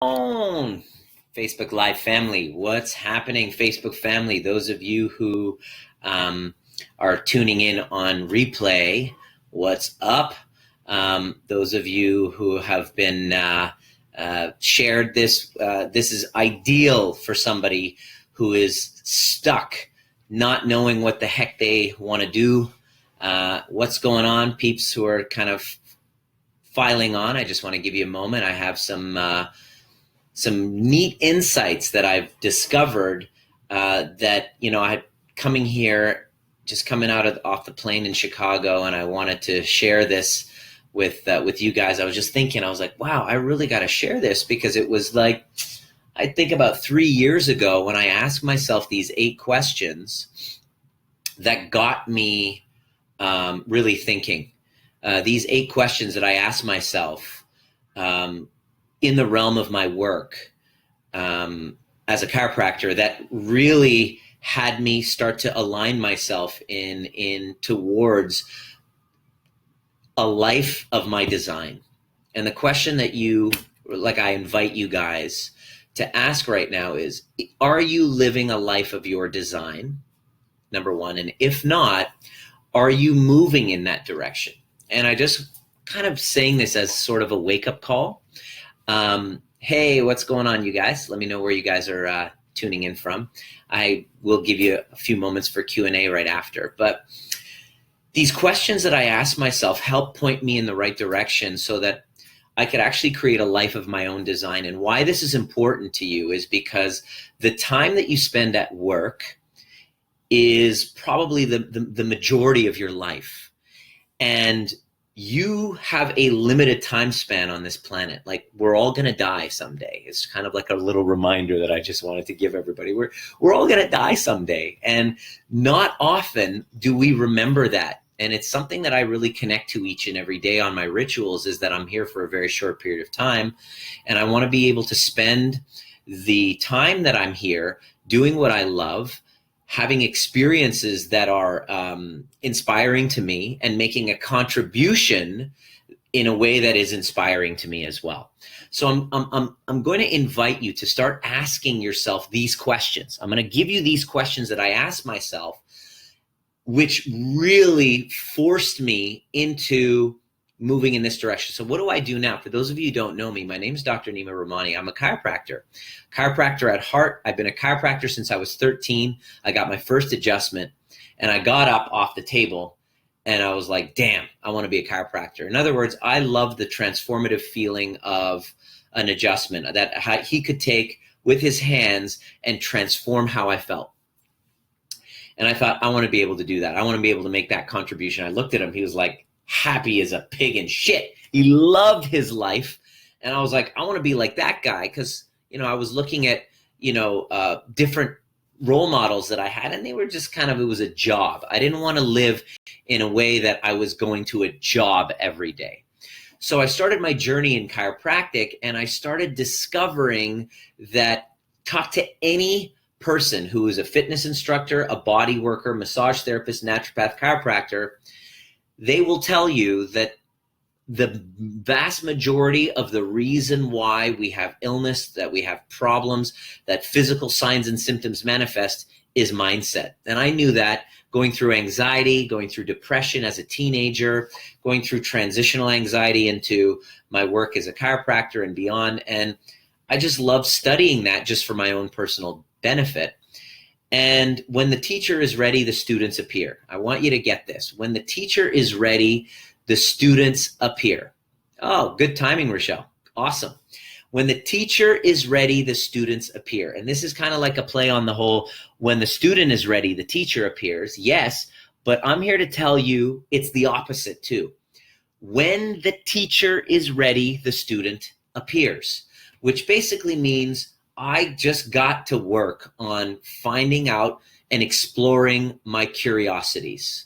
Oh, Facebook Live family, what's happening, Facebook family? Those of you who um, are tuning in on replay, what's up? Those of you who have been shared this, this is ideal for somebody who is stuck, not knowing what the heck they want to do. What's going on, peeps who are kind of filing on? I just want to give you a moment. I have some neat insights that I've discovered that, I had coming here, just coming off the plane in Chicago, and I wanted to share this with you guys. I was just thinking, I was like, wow, I really got to share this, because it was like, I think about 3 years ago when I asked myself these 8 questions that got me really thinking. These 8 questions that I asked myself in the realm of my work as a chiropractor that really had me start to align myself in towards a life of my design. And the question that I invite you guys to ask right now is, are you living a life of your design? Number one. And if not, are you moving in that direction? And I just kind of saying this as sort of a wake-up call. Hey, what's going on, you guys? Let me know where you guys are tuning in from. I will give you a few moments for Q&A right after. But these questions that I ask myself help point me in the right direction so that I could actually create a life of my own design. And why this is important to you is because the time that you spend at work is probably the majority of your life. And you have a limited time span on this planet. Like, we're all going to die someday. It's kind of like a little reminder that I just wanted to give everybody. We're all going to die someday. And not often do we remember that. And it's something that I really connect to each and every day on my rituals, is that I'm here for a very short period of time. And I want to be able to spend the time that I'm here doing what I love, having experiences that are inspiring to me, and making a contribution in a way that is inspiring to me as well. So I'm going to invite you to start asking yourself these questions. I'm going to give you these questions that I asked myself, which really forced me into moving in this direction. So what do I do now? For those of you who don't know me, my name is Dr.Nima Rahmany. I'm a chiropractor at heart. I've been a chiropractor since I was 13. I got my first adjustment, and I got up off the table and I was like, damn, I want to be a chiropractor. In other words, I love the transformative feeling of an adjustment that he could take with his hands and transform how I felt. And I thought, I want to be able to do that. I want to be able to make that contribution. I looked at him. He was like, happy as a pig in shit. He loved his life. And I was like, I want to be like that guy, because, I was looking at, different role models that I had, and they were just it was a job. I didn't want to live in a way that I was going to a job every day. So I started my journey in chiropractic, and I started discovering that talk to any person who is a fitness instructor, a body worker, massage therapist, naturopath, chiropractor, they will tell you that the vast majority of the reason why we have illness, that we have problems, that physical signs and symptoms manifest is mindset. And I knew that going through anxiety, going through depression as a teenager, going through transitional anxiety into my work as a chiropractor and beyond. And I just love studying that just for my own personal benefit. And when the teacher is ready, the students appear. I want you to get this. When the teacher is ready, the students appear. Oh, good timing, Rochelle. Awesome. When the teacher is ready, the students appear. And this is kind of like a play on the whole, when the student is ready, the teacher appears. Yes, but I'm here to tell you it's the opposite too. When the teacher is ready, the student appears, which basically means I just got to work on finding out and exploring my curiosities.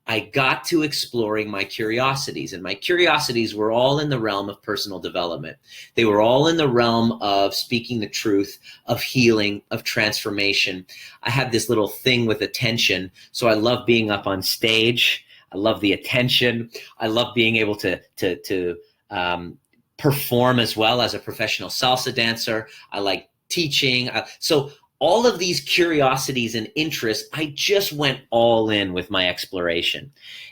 I got to exploring my curiosities, and my curiosities were all in the realm of personal development. They were all in the realm of speaking the truth, of healing, of transformation. I had this little thing with attention, so I love being up on stage. I love the attention. I love being able to perform as well as a professional salsa dancer. I like teaching. So all of these curiosities and interests, I just went all in with my exploration.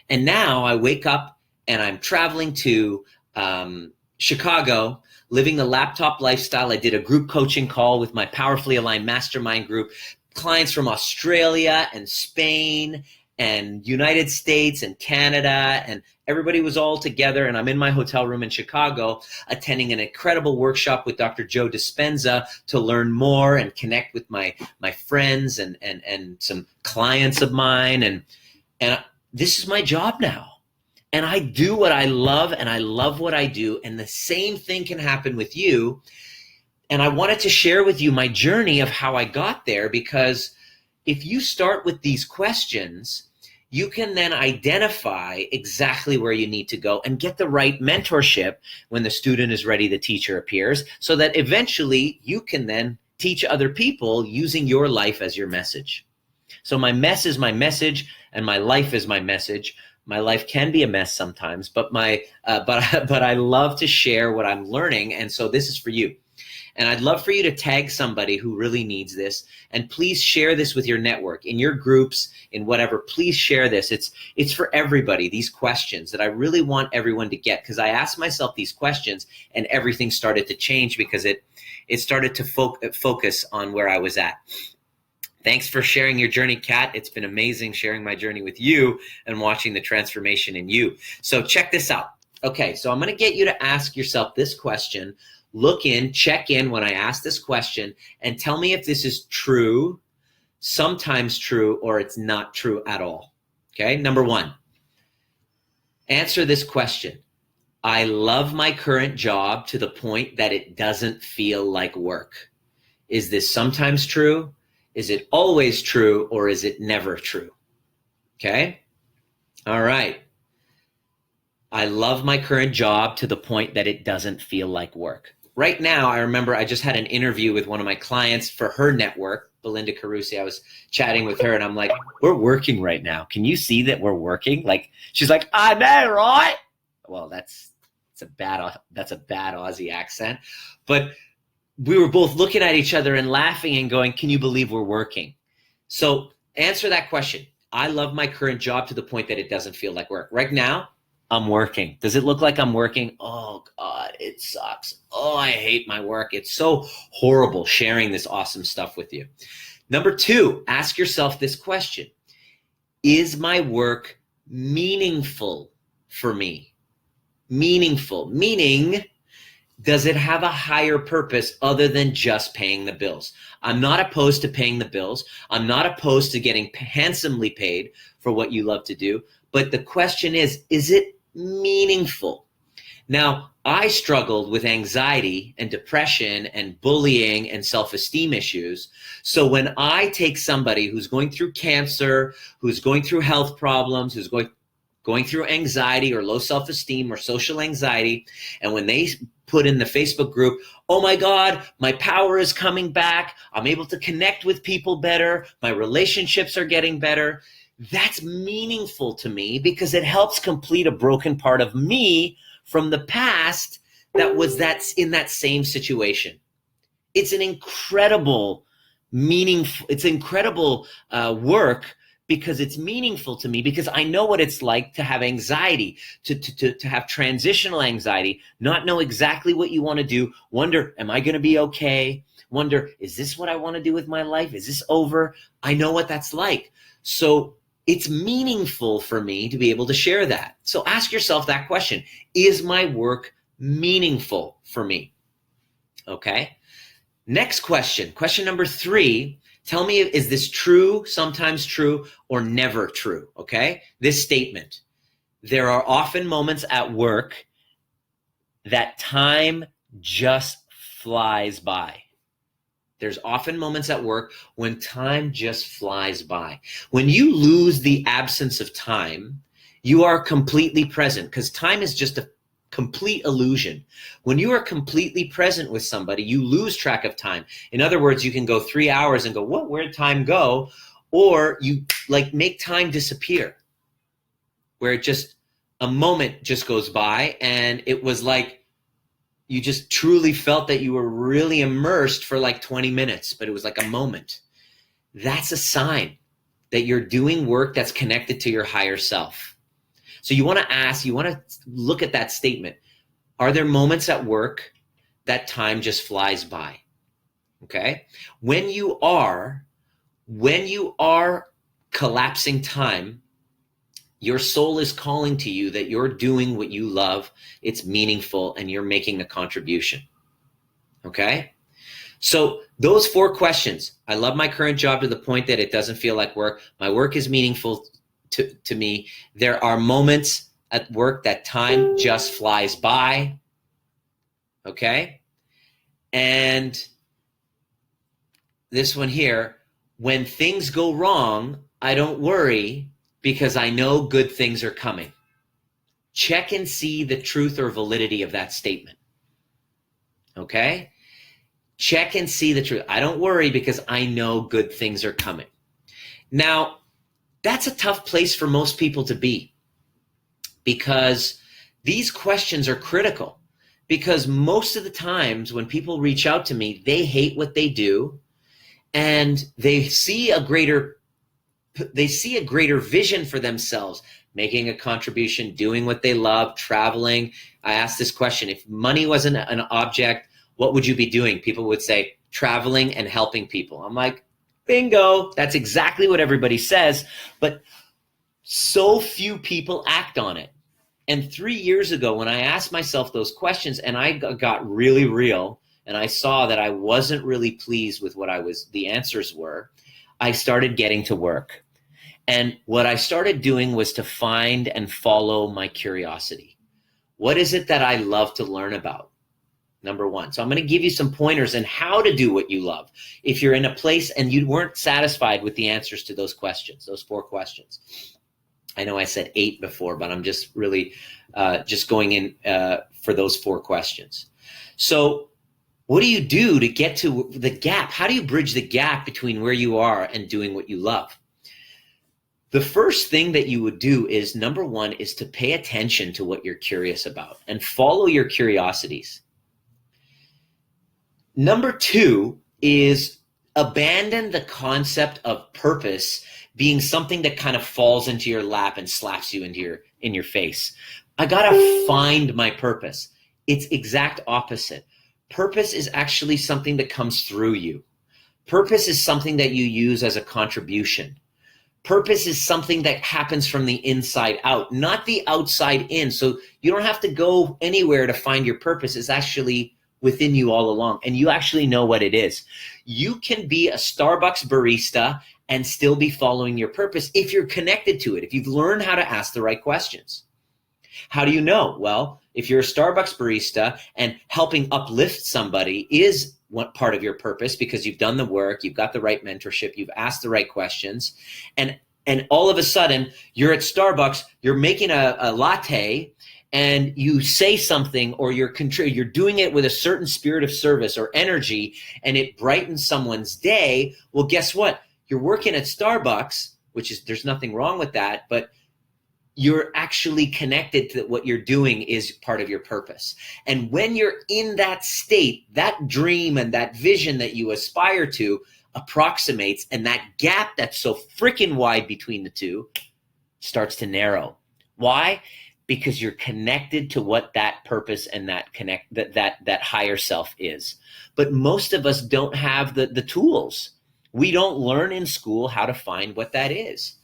And now I wake up and I'm traveling to Chicago, living the laptop lifestyle. I did a group coaching call with my Powerfully Aligned Mastermind group, clients from Australia and Spain and United States and Canada, and everybody was all together. And I'm in my hotel room in Chicago attending an incredible workshop with Dr. Joe Dispenza to learn more and connect with my friends and some clients of mine. And this is my job now. And I do what I love, and I love what I do. And the same thing can happen with you. And I wanted to share with you my journey of how I got there, because if you start with these questions, you can then identify exactly where you need to go and get the right mentorship when the student is ready, the teacher appears, so that eventually you can then teach other people using your life as your message. So my mess is my message, and my life is my message. My life can be a mess sometimes, but I love to share what I'm learning, and so this is for you. And I'd love for you to tag somebody who really needs this, and please share this with your network, in your groups, in whatever. Please share this. It's for everybody, these questions that I really want everyone to get, because I asked myself these questions and everything started to change because it started to focus on where I was at. Thanks for sharing your journey, Kat. It's been amazing sharing my journey with you and watching the transformation in you. So check this out. Okay, so I'm going to get you to ask yourself this question. Look in, check in when I ask this question, and tell me if this is true, sometimes true, or it's not true at all. Okay, number one, answer this question. I love my current job to the point that it doesn't feel like work. Is this sometimes true? Is it always true, or is it never true? Okay? All right. I love my current job to the point that it doesn't feel like work. Right now, I remember I just had an interview with one of my clients for her network, Belinda Carusi. I was chatting with her and I'm like, we're working right now. Can you see that we're working? Like, she's like, I know, right? Well, that's a bad Aussie accent. But we were both looking at each other and laughing and going, can you believe we're working? So answer that question. I love my current job to the point that it doesn't feel like work. Right now, I'm working. Does it look like I'm working? Oh God, it sucks. Oh, I hate my work. It's so horrible sharing this awesome stuff with you. Number two, ask yourself this question. Is my work meaningful for me? Meaningful, meaning, does it have a higher purpose other than just paying the bills? I'm not opposed to paying the bills. I'm not opposed to getting handsomely paid for what you love to do. But the question is it meaningful? Now, I struggled with anxiety and depression and bullying and self-esteem issues. So when I take somebody who's going through cancer, who's going through health problems, who's going through anxiety or low self-esteem or social anxiety, and when they put in the Facebook group, oh my God, my power is coming back, I'm able to connect with people better, my relationships are getting better, that's meaningful to me because it helps complete a broken part of me from the past that's in that same situation. It's an incredible work because it's meaningful to me, because I know what it's like to have anxiety, to have transitional anxiety, not know exactly what you want to do, wonder, am I going to be okay? Wonder, is this what I want to do with my life? Is this over? I know what that's like. So it's meaningful for me to be able to share that. So ask yourself that question. Is my work meaningful for me? Okay. Next question. Question number 3. Tell me, is this true, sometimes true, or never true? Okay. This statement. There are often moments at work that time just flies by. There's often moments at work when time just flies by. When you lose the absence of time, you are completely present, because time is just a complete illusion. When you are completely present with somebody, you lose track of time. In other words, you can go 3 hours and go, what, where'd time go? Or you make time disappear, where it just, a moment just goes by and it was like, you just truly felt that you were really immersed for like 20 minutes, but it was like a moment. That's a sign that you're doing work that's connected to your higher self. So you want to look at that statement. Are there moments at work that time just flies by? Okay. When you are collapsing time, your soul is calling to you that you're doing what you love, it's meaningful, and you're making a contribution. Okay? So those 4 questions. I love my current job to the point that it doesn't feel like work. My work is meaningful to me. There are moments at work that time just flies by. Okay? And this one here, when things go wrong, I don't worry because I know good things are coming. Check and see the truth or validity of that statement. Okay? Check and see the truth. I don't worry because I know good things are coming. Now, that's a tough place for most people to be because these questions are critical. Because most of the times when people reach out to me, they hate what they do and they see a greater vision for themselves, making a contribution, doing what they love, traveling. I asked this question, if money wasn't an object, what would you be doing? People would say traveling and helping people. I'm like, bingo, that's exactly what everybody says, but so few people act on it. And 3 years ago, when I asked myself those questions and I got really real and I saw that I wasn't really pleased with what the answers were, I started getting to work. And what I started doing was to find and follow my curiosity. What is it that I love to learn about? Number 1. So I'm going to give you some pointers on how to do what you love. If you're in a place and you weren't satisfied with the answers to those questions, those 4 questions. I know I said 8 before, but I'm just really just going in for those 4 questions. So what do you do to get to the gap? How do you bridge the gap between where you are and doing what you love? The first thing that you would do is, number 1, is to pay attention to what you're curious about and follow your curiosities. Number 2 is abandon the concept of purpose being something that kind of falls into your lap and slaps you in your face. I gotta find my purpose. It's exact opposite. Purpose is actually something that comes through you. Purpose is something that you use as a contribution. Purpose is something that happens from the inside out, not the outside in. So you don't have to go anywhere to find your purpose. It's actually within you all along, and you actually know what it is. You can be a Starbucks barista and still be following your purpose if you're connected to it, if you've learned how to ask the right questions. How do you know? Well, if you're a Starbucks barista and helping uplift somebody is one part of your purpose because you've done the work, you've got the right mentorship, you've asked the right questions, and all of a sudden you're at Starbucks, you're making a latte, and you say something or you're doing it with a certain spirit of service or energy, and it brightens someone's day. Well, guess what? You're working at Starbucks, there's nothing wrong with that, but you're actually connected to what you're doing is part of your purpose. And when you're in that state, that dream and that vision that you aspire to approximates, and that gap that's so freaking wide between the two starts to narrow. Why? Because you're connected to what that purpose and that higher self is. But most of us don't have the tools. We don't learn in school how to find what that is.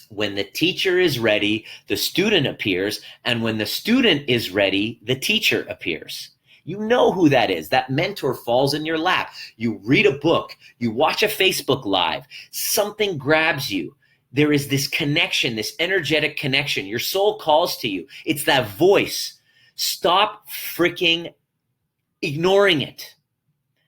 When the teacher is ready, the student appears, and when the student is ready, the teacher appears. You know who that is. That mentor falls in your lap. You read a book, you watch a Facebook Live, something grabs you. There is this connection, this energetic connection. Your soul calls to you. It's that voice. Stop freaking ignoring it.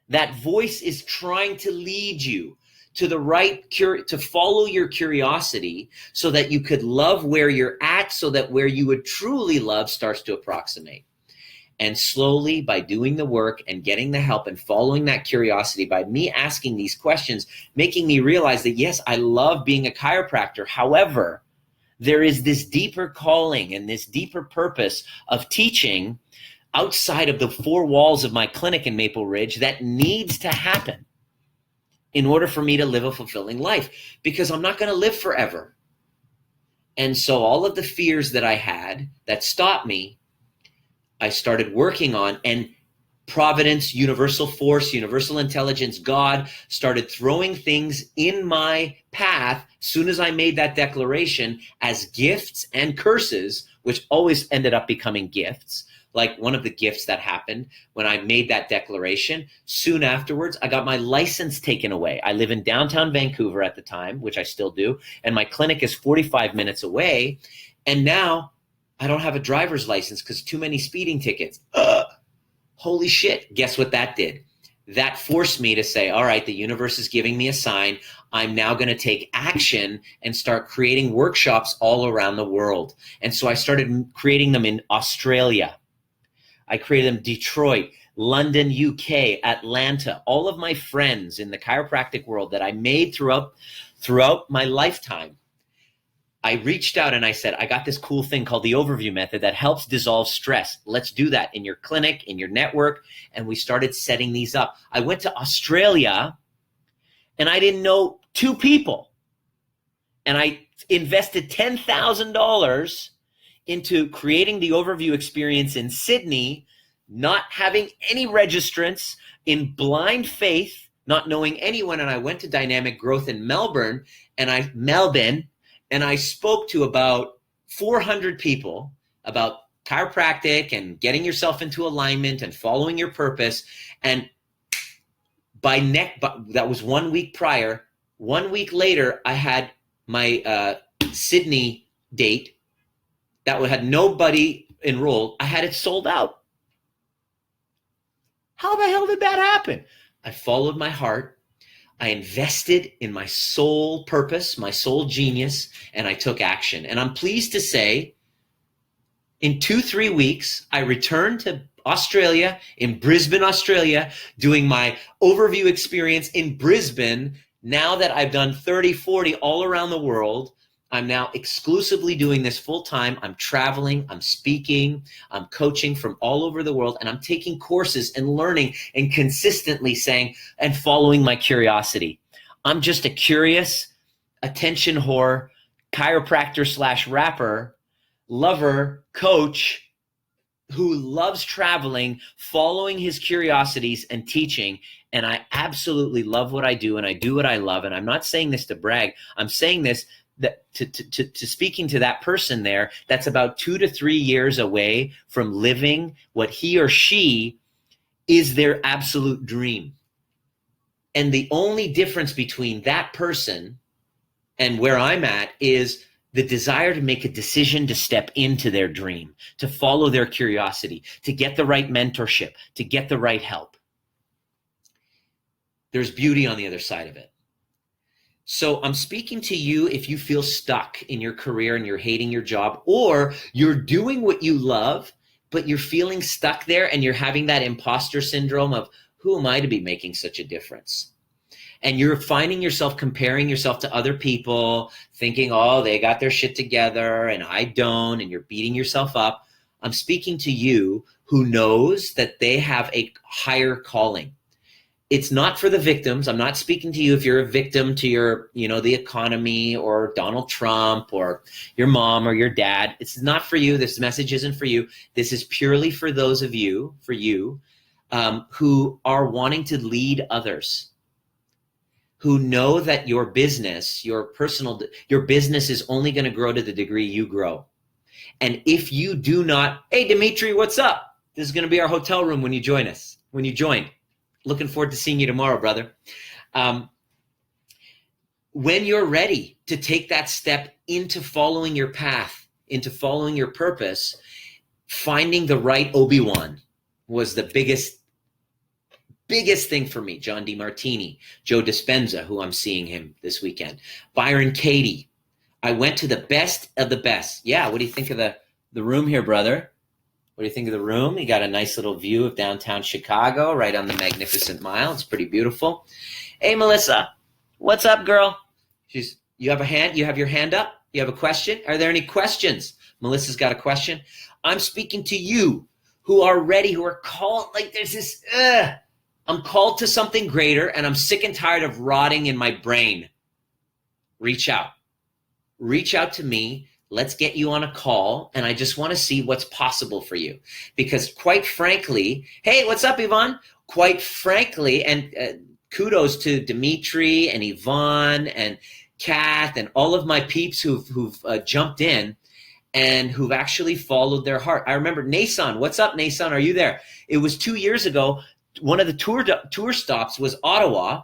That voice is trying to lead you to the right, to follow your curiosity so that you could love where you're at, so that where you would truly love starts to approximate. And slowly, by doing the work and getting the help and following that curiosity, by me asking these questions, making me realize that, yes, I love being a chiropractor. However, there is this deeper calling and this deeper purpose of teaching outside of the four walls of my clinic in Maple Ridge that needs to happen in order for me to live a fulfilling life, because I'm not going to live forever. And so all of the fears that I had that stopped me, I started working on, and Providence, universal force, universal intelligence, God started throwing things in my path soon as I made that declaration as gifts and curses, which always ended up becoming gifts. Like one of the gifts that happened when I made that declaration, soon afterwards, I got my license taken away. I live in downtown Vancouver at the time, which I still do, and my clinic is 45 minutes away. And now I don't have a driver's license because too many speeding tickets. Holy shit, guess what that did? That forced me to say, all right, the universe is giving me a sign. I'm now going to take action and start creating workshops all around the world. And so I started creating them in Australia. I created them in Detroit, London, UK, Atlanta. All of my friends in the chiropractic world that I made throughout my lifetime, I reached out and I said, I got this cool thing called the overview method that helps dissolve stress. Let's do that in your clinic, in your network. And we started setting these up. I went to Australia and I didn't know two people. And I invested $10,000 into creating the overview experience in Sydney, not having any registrants, in blind faith, not knowing anyone. And I went to Dynamic Growth in Melbourne, and I spoke to about 400 people about chiropractic and getting yourself into alignment and following your purpose. And that was 1 week prior. 1 week later, I had my Sydney date that had nobody enrolled. I had it sold out. How the hell did that happen? I followed my heart. I invested in my soul purpose, my soul genius, and I took action. And I'm pleased to say, in 2-3 weeks, I returned to Australia, in Brisbane, Australia, doing my overview experience in Brisbane. Now that I've done 30, 40 all around the world, I'm now exclusively doing this full time. I'm traveling, I'm speaking, I'm coaching from all over the world, and I'm taking courses and learning and consistently saying and following my curiosity. I'm just a curious, attention whore, chiropractor / rapper, lover, coach who loves traveling, following his curiosities and teaching. And I absolutely love what I do, and I do what I love. And I'm not saying this to brag. I'm saying this that to speaking to that person there that's about 2 to 3 years away from living what he or she is their absolute dream. And the only difference between that person and where I'm at is the desire to make a decision to step into their dream, to follow their curiosity, to get the right mentorship, to get the right help. There's beauty on the other side of it. So I'm speaking to you if you feel stuck in your career and you're hating your job, or you're doing what you love, but you're feeling stuck there and you're having that imposter syndrome of, who am I to be making such a difference? And you're finding yourself comparing yourself to other people, thinking, oh, they got their shit together and I don't, and you're beating yourself up. I'm speaking to you who knows that they have a higher calling. It's not for the victims. I'm not speaking to you if you're a victim to your, the economy or Donald Trump or your mom or your dad. It's not for you. This message isn't for you. This is purely for those of you, who are wanting to lead others, who know that your business, your business is only going to grow to the degree you grow. And if you do not, hey, Dimitri, what's up? This is going to be our hotel room when you join us, when you join. Looking forward to seeing you tomorrow, brother. When you're ready to take that step into following your path, into following your purpose, finding the right Obi-Wan was the biggest thing for me. John DeMartini, Joe Dispenza, who I'm seeing him this weekend, Byron Katie. I went to the best of the best. Yeah, what do you think of the room here, brother? What do you think of the room? You got a nice little view of downtown Chicago right on the Magnificent Mile. It's pretty beautiful. Hey, Melissa. What's up, girl? You have your hand up? You have a question? Are there any questions? Melissa's got a question. I'm speaking to you who are ready, who are called, like there's this, I'm called to something greater and I'm sick and tired of rotting in my brain. Reach out. Reach out to me. Let's get you on a call. And I just want to see what's possible for you. Because quite frankly, hey, what's up, Yvonne? Quite frankly, and kudos to Dimitri and Yvonne and Kath and all of my peeps who've jumped in and who've actually followed their heart. I remember Nason. What's up, Nason? Are you there? It was 2 years ago. One of the tour stops was Ottawa.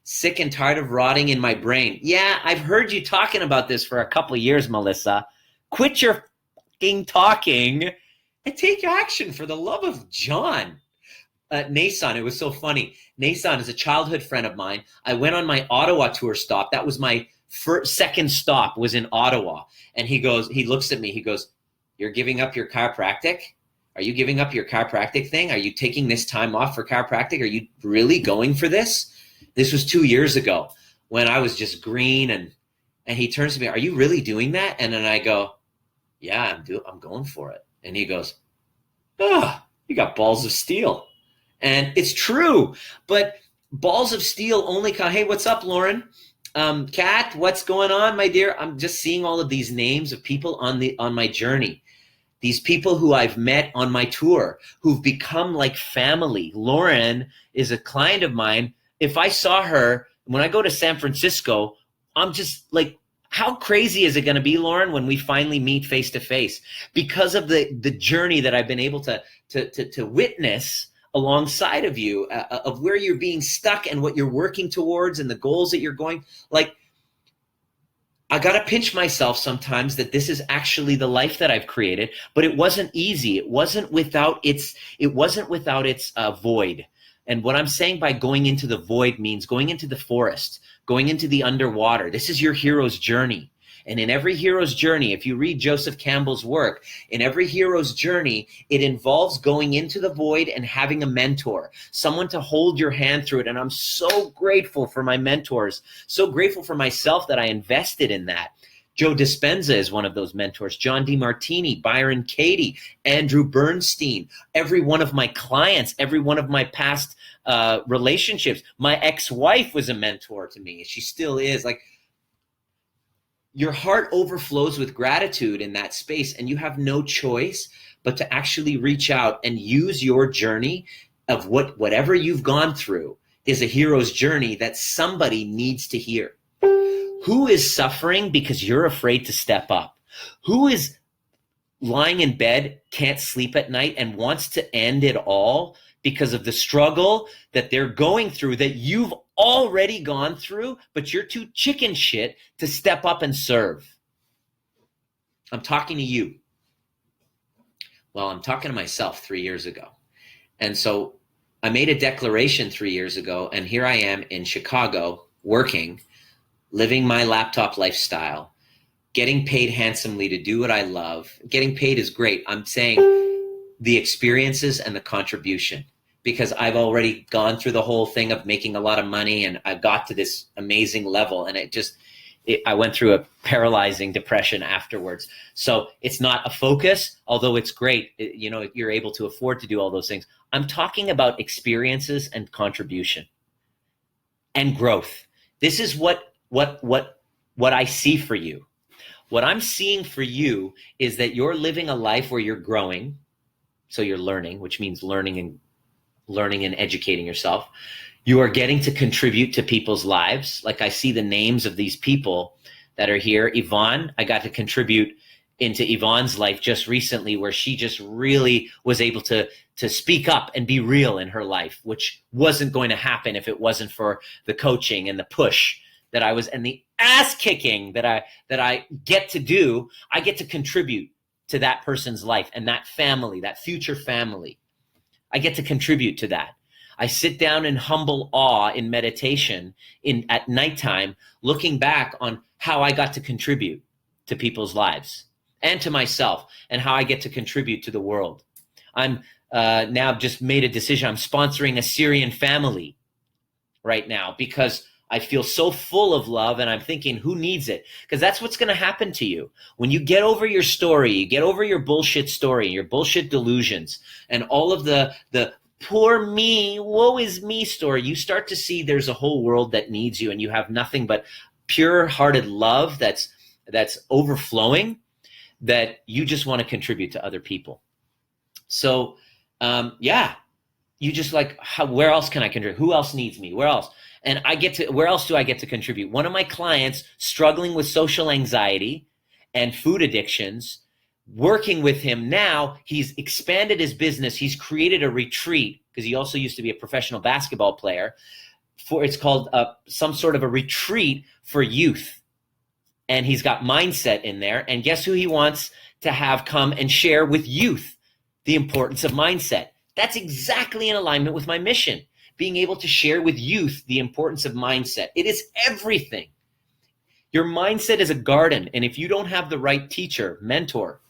Sick and tired of rotting in my brain. Yeah, I've heard you talking about this for a couple of years, Melissa. Quit your fucking talking and take action for the love of John. Nason, it was so funny. Nason is a childhood friend of mine. I went on my Ottawa tour stop. That was my second stop was in Ottawa. And he looks at me, he goes, "You're giving up your chiropractic? Are you giving up your chiropractic thing? Are you taking this time off for chiropractic? Are you really going for this?" This was 2 years ago when I was just green, and he turns to me, "Are you really doing that?" And then I go, "Yeah, I'm going for it." And he goes, "Oh, you got balls of steel." And it's true, but balls of steel only come. Hey, what's up, Lauren? Kat, what's going on, my dear? I'm just seeing all of these names of people on my journey. These people who I've met on my tour, who've become like family. Lauren is a client of mine. If I saw her, when I go to San Francisco, I'm just like, how crazy is it going to be, Lauren, when we finally meet face to face? Because of the journey that I've been able to witness alongside of you, of where you're being stuck and what you're working towards and the goals that you're going. Like, I got to pinch myself sometimes that this is actually the life that I've created, but it wasn't easy. It wasn't without its void. And what I'm saying by going into the void means going into the forest, going into the underwater. This is your hero's journey. And in every hero's journey, if you read Joseph Campbell's work, in every hero's journey, it involves going into the void and having a mentor, someone to hold your hand through it. And I'm so grateful for my mentors, so grateful for myself that I invested in that. Joe Dispenza is one of those mentors, John DeMartini, Byron Katie, Andrew Bernstein, every one of my clients, every one of my past relationships. My ex-wife was a mentor to me. She still is. Like, your heart overflows with gratitude in that space, and you have no choice but to actually reach out and use your journey of whatever you've gone through is a hero's journey that somebody needs to hear. Who is suffering because you're afraid to step up? Who is lying in bed, can't sleep at night, and wants to end it all because of the struggle that they're going through that you've already gone through, but you're too chicken shit to step up and serve? I'm talking to you. Well, I'm talking to myself 3 years ago. And so I made a declaration 3 years ago, and here I am in Chicago working, living my laptop lifestyle, getting paid handsomely to do what I love. Getting paid is great. I'm saying the experiences and the contribution, because I've already gone through the whole thing of making a lot of money, and I got to this amazing level, and I went through a paralyzing depression afterwards. So it's not a focus, although it's great. You're able to afford to do all those things. I'm talking about experiences and contribution and growth. This is what I see for you. What I'm seeing for you is that you're living a life where you're growing. So you're learning, which means learning and educating yourself. You are getting to contribute to people's lives. Like, I see the names of these people that are here. Yvonne, I got to contribute into Yvonne's life just recently, where she just really was able to speak up and be real in her life, which wasn't going to happen if it wasn't for the coaching and the push that I was, and the ass kicking that I get to do. I get to contribute to that person's life and that family, that future family. I get to contribute to that. I sit down in humble awe in meditation at nighttime, looking back on how I got to contribute to people's lives and to myself, and how I get to contribute to the world. I'm now just made a decision. I'm sponsoring a Syrian family right now because I feel so full of love, and I'm thinking, who needs it? Because that's what's going to happen to you. When you get over your story, you get over your bullshit story, your bullshit delusions, and all of the poor me, woe is me story, you start to see there's a whole world that needs you, and you have nothing but pure-hearted love that's overflowing, that you just want to contribute to other people. So, you just like, where else can I contribute? Who else needs me? Where else? And where else do I get to contribute? One of my clients struggling with social anxiety and food addictions, working with him now, he's expanded his business. He's created a retreat, because he also used to be a professional basketball player. It's called some sort of a retreat for youth. And he's got mindset in there. And guess who he wants to have come and share with youth the importance of mindset? That's exactly in alignment with my mission, being able to share with youth the importance of mindset. It is everything. Your mindset is a garden, and if you don't have the right teacher, mentor,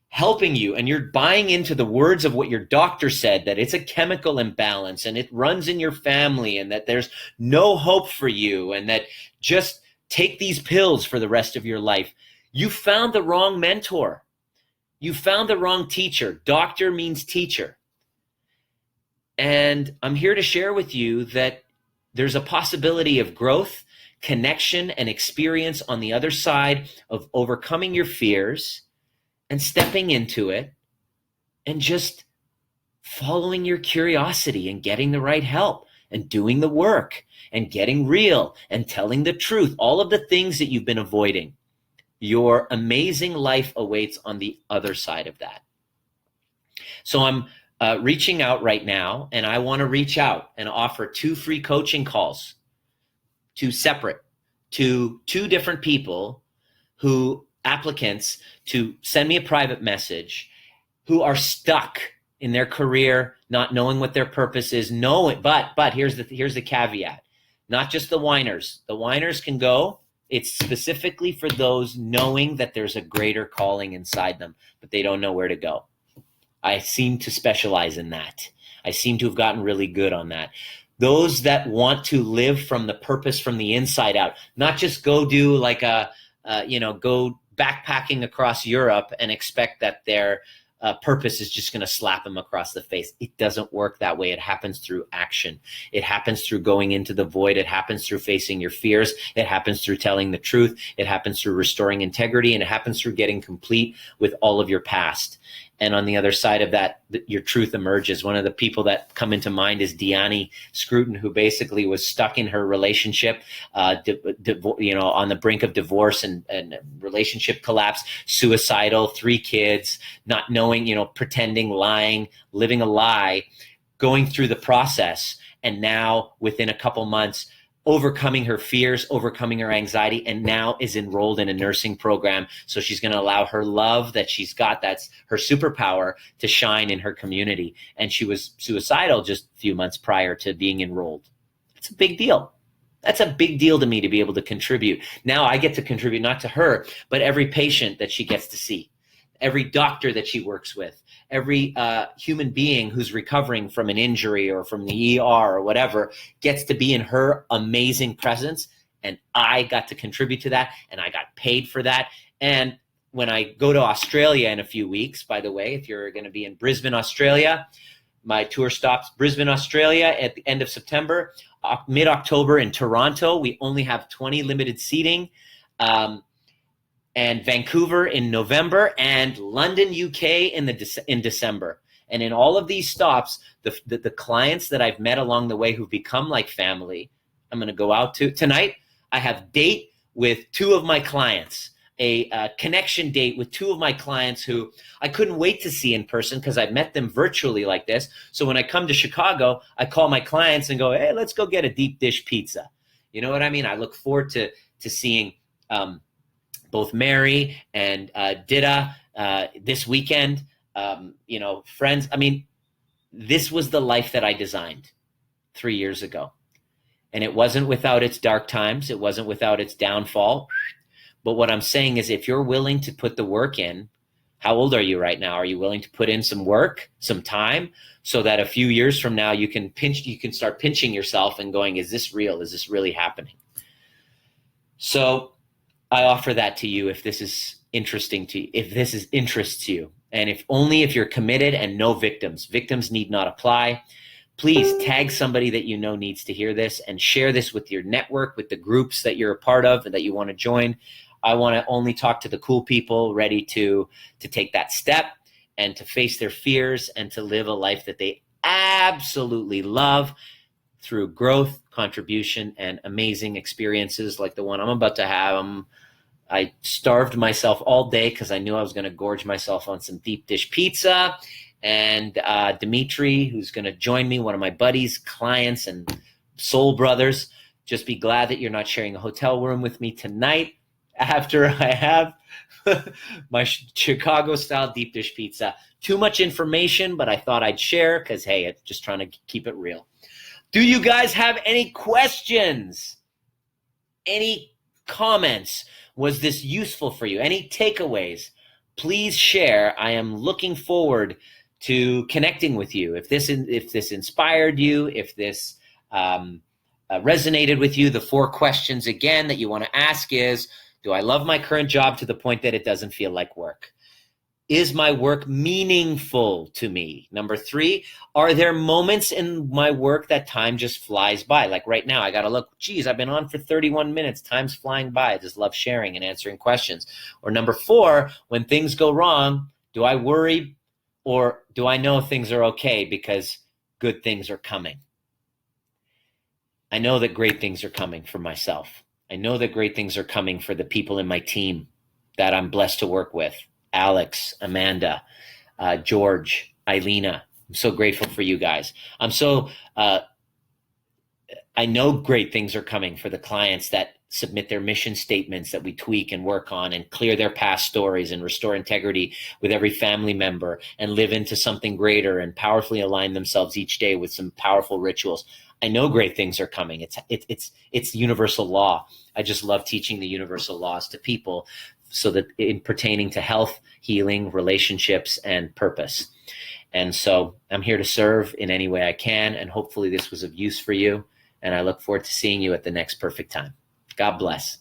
helping you, and you're buying into the words of what your doctor said, that it's a chemical imbalance and it runs in your family and that there's no hope for you and that just take these pills for the rest of your life, you found the wrong mentor. You found the wrong teacher. Doctor means teacher. And I'm here to share with you that there's a possibility of growth, connection, and experience on the other side of overcoming your fears and stepping into it and just following your curiosity and getting the right help and doing the work and getting real and telling the truth, all of the things that you've been avoiding. Your amazing life awaits on the other side of that. So I'm reaching out right now, and I want to reach out and offer 2 free coaching calls, 2 separate, to 2 different people applicants to send me a private message, who are stuck in their career, not knowing what their purpose is. But here's the caveat. Not just the whiners. The whiners can go. It's specifically for those knowing that there's a greater calling inside them, but they don't know where to go. I seem to specialize in that. I seem to have gotten really good on that. Those that want to live from the purpose from the inside out, not just go do like go backpacking across Europe and expect that their purpose is just going to slap them across the face. It doesn't work that way. It happens through action. It happens through going into the void. It happens through facing your fears. It happens through telling the truth. It happens through restoring integrity, and it happens through getting complete with all of your past. And on the other side of that, your truth emerges. One of the people that come into mind is Deanne Scruton, who basically was stuck in her relationship, on the brink of divorce and relationship collapse, suicidal, 3 kids, not knowing, pretending, lying, living a lie, going through the process. And now within a couple months, overcoming her fears, overcoming her anxiety, and now is enrolled in a nursing program. So she's going to allow her love that she's got, that's her superpower, to shine in her community. And she was suicidal just a few months prior to being enrolled. That's a big deal. That's a big deal to me, to be able to contribute. Now I get to contribute not to her, but every patient that she gets to see, every doctor that she works with, every human being who's recovering from an injury or from the ER or whatever gets to be in her amazing presence. And I got to contribute to that, and I got paid for that. And when I go to Australia in a few weeks, by the way, if you're going to be in Brisbane, Australia, my tour stops Brisbane, Australia at the end of September, mid-October in Toronto. We only have 20 limited seating. And Vancouver in November, and London, UK in December. And in all of these stops, the clients that I've met along the way who've become like family, I'm going to go out to. Tonight, I have date with 2 of my clients, a connection date with 2 of my clients who I couldn't wait to see in person because I met them virtually like this. So when I come to Chicago, I call my clients and go, hey, let's go get a deep dish pizza. You know what I mean? I look forward to seeing both Mary and Dida this weekend, friends. I mean, this was the life that I designed 3 years ago. And it wasn't without its dark times. It wasn't without its downfall. But what I'm saying is, if you're willing to put the work in, How old are you right now? Are you willing to put in some work, some time, so that a few years from now you can start pinching yourself and going, is this real? Is this really happening? So I offer that to you if this is interesting to you, if this is interest to you, and if you're committed, and no victims. Victims need not apply. Please tag somebody that you know needs to hear this and share this with your network, with the groups that you're a part of and that you want to join. I want to only talk to the cool people ready to take that step and to face their fears and to live a life that they absolutely love through growth, contribution, and amazing experiences like the one I'm about to have. I starved myself all day because I knew I was going to gorge myself on some deep dish pizza. And Dimitri, who's going to join me, one of my buddies, clients, and soul brothers, just be glad that you're not sharing a hotel room with me tonight after I have my Chicago-style deep dish pizza. Too much information, but I thought I'd share because, hey, I'm just trying to keep it real. Do you guys have any questions? Any comments? Was this useful for you? Any takeaways? Please share. I am looking forward to connecting with you. If this inspired you, if this resonated with you, the 4 questions again that you want to ask is, do I love my current job to the point that it doesn't feel like work? Is my work meaningful to me? Number 3, are there moments in my work that time just flies by? Like right now, I got to look, geez, I've been on for 31 minutes. Time's flying by. I just love sharing and answering questions. Or number 4, when things go wrong, do I worry or do I know things are okay because good things are coming? I know that great things are coming for myself. I know that great things are coming for the people in my team that I'm blessed to work with. Alex, Amanda, George, Eilena. I'm so grateful for you guys. I know great things are coming for the clients that submit their mission statements that we tweak and work on and clear their past stories and restore integrity with every family member and live into something greater and powerfully align themselves each day with some powerful rituals. I know great things are coming. It's universal law. I just love teaching the universal laws to people so that in pertaining to health, healing, relationships, and purpose. And so I'm here to serve in any way I can, and hopefully this was of use for you. And I look forward to seeing you at the next perfect time. God bless.